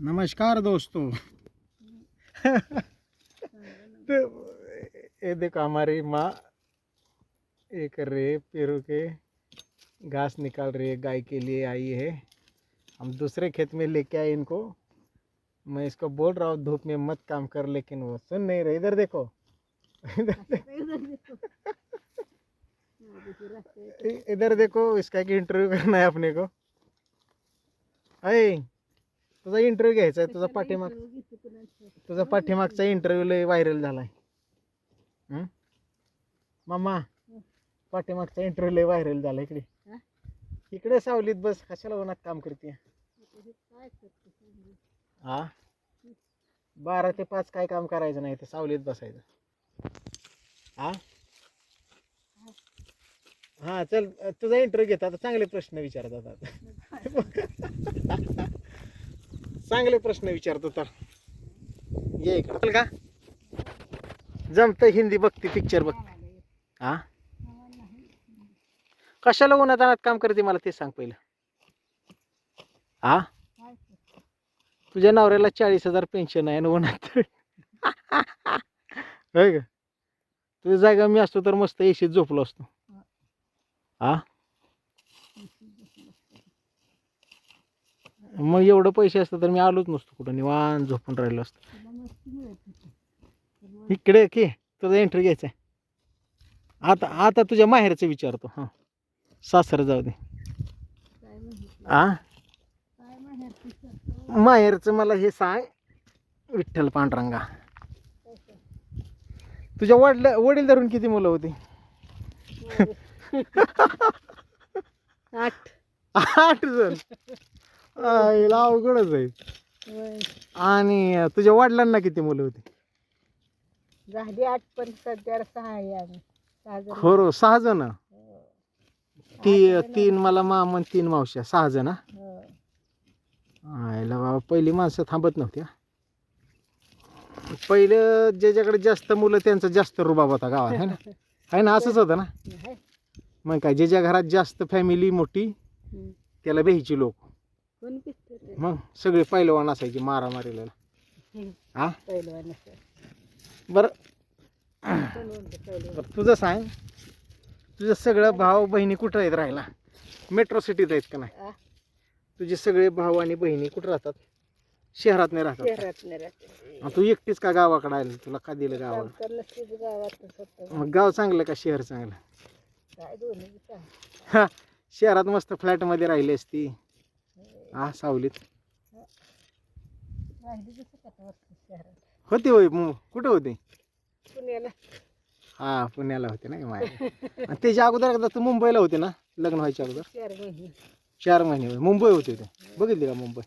नमस्कार दोस्तों। तो ये देखो हमारी माँ एक रे पेरू के घास निकाल रही है, गाय के लिए आई है। हम दूसरे खेत में लेके आए इनको। मैं इसको बोल रहा हूँ धूप में मत काम कर, लेकिन वो सुन नहीं रहे। इधर देखो, इधर देखो, इसका की इंटरव्यू करना है अपने को। अय तुझा इंटरव्ह्यू घ्यायचा आहे, तुझा पाठीमागचा इंटरव्ह्यू लय व्हायरल झालाय. मामा पाठीमागचा इंटरव्ह्यू लय व्हायरल झाला. इकडे इकडे सावलीत बस, कशाला उन्हात काम करते. हा 12 ते 5 काय काम करायचं नाही, तर सावलीत बसायचं. हा हा चल, तुझा इंटरव्ह्यू घेता आता. चांगले प्रश्न विचारतात आता. चांगले प्रश्न विचारतो तर ये इकडे का जमत. हिंदी बघते, पिक्चर बघते. हा कशाला उन्हात आणत काम करते मला ते सांग पहिलं. हा तुझ्या नवऱ्याला 40,000 पेन्शन आहे ना उन्हात. होय का? तुझ्या जागा मी असतो तर मस्त एशीत झोपलो असतो. हा मग एवढं पैसे असतं तर मी आलोच नसतो कुठं, निवांत झोपून राहिलो असतो. इकडे की तुझा एंट्री घ्यायचा आहे. आता आता तुझ्या माहेरचं विचारतो. हा सासर जाऊ दे. आ माहेरचं मला हे सांग, विठ्ठल पांडुरंगा. तुझ्या वडील धरून किती मुलं होती? 8 जण. आईला अवघडच आहे. आणि तुझ्या वडिलांना किती मुलं होती? झाली 8 पण सध्या 6 आहे आम्ही. 6 जण. हो 6 जण. 3 मला मामा 3 मावश्या, 6 जण. आईला बाबा, पहिली माणसं थांबत नव्हती. पहिलं ज्याच्याकडे जास्त मुलं त्यांचा जास्त रुबाब होता गावात, है ना? आहे ना, असंच होतं ना. मग काय, ज्याच्या घरात जास्त फॅमिली मोठी त्याला भ्यायची लोक. मग सगळे पहिलवान असायचे मारामारीला. हा बरं तुझं सांग, तुझं सगळं भाऊ बहिणी कुठं आहेत राहायला? मेट्रो सिटीत आहेत का नाही? तुझे सगळे भाऊ आणि बहिणी कुठं राहतात? शहरात नाही राहतात. तू एकटीच का गावाकडे आली? तुला का दिलं गावाला? मग गाव चांगलं का शहर चांगलं? हा शहरात मस्त फ्लॅट मध्ये राहिली असती. हा सावलीत होती. होय कुठे होते? पुण्याला. हा पुण्याला होते ना माय. त्याच्या अगोदर एकदा तू मुंबईला होते ना, लग्न व्हायच्या अगोदर? 4 महिने मुंबई होते ते. बघितली का मुंबई?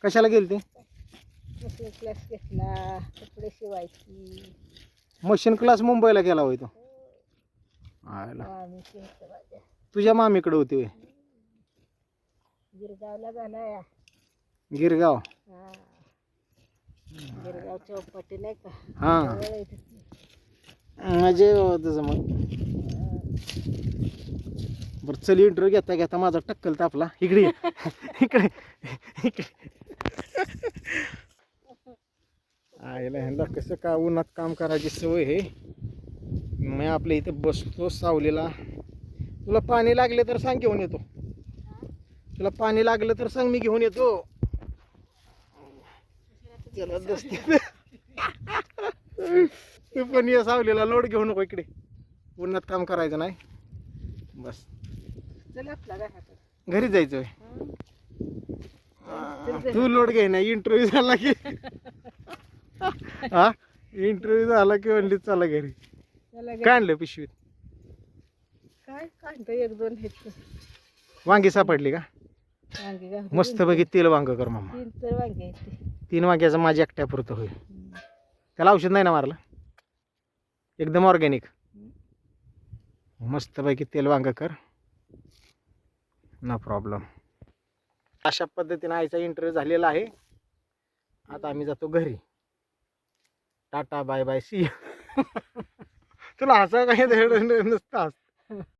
कशाला गेली ते? मशीन क्लास घेतला, कपडे शिवायची. मशीन क्लास मुंबईला गेला होय तो? तुझ्या मामीकडे होती होय? गिरगावला झाला. गिरगाव. गिरगाव चौपाटी नाही का? हा म्हणजे तुझं मग बरं चल, इंटरव्ह्यू घेता घेता माझा टक्कल तापला. इकडे इकडे इकडे. आईला ह्यांना कसं का उन्हात काम करायची सवय आहे. मी आपल्या इथे बसतो सावलीला. तुला पाणी लागले तर सांग, घेऊन येतो. तुला पाणी लागलं तर सांग, मी घेऊन येतो. तू पण ये सावलीला, लोड घेऊ नको. इकडे उन्हात काम करायचं नाही. बस घरी जायचं. तू लोड घे ना. इंटरव्ह्यू झाला की हा इंटरव्ह्यू झाला की म्हणली चला घरी. काय आणलं पिशवीत? काय काढतो 1-2 हेच वांगी सापडली का? वांगे मस्त बघी तेल वांग कर मामा. 3 तर वांगे आहेत. 3 वांग्याचं माझ्या एकट्या पुरतं होईल. त्याला औषध नाही ना मारलं? एकदम ऑर्गॅनिक. मस्त पैकी तेल वांग कर, नो प्रॉब्लेम. अशा पद्धतीने आईचा इंटरव्ह्यू झालेला आहे. आता आम्ही जातो घरी. Tata bye bye see. तुला हसा काय नुसतं हस.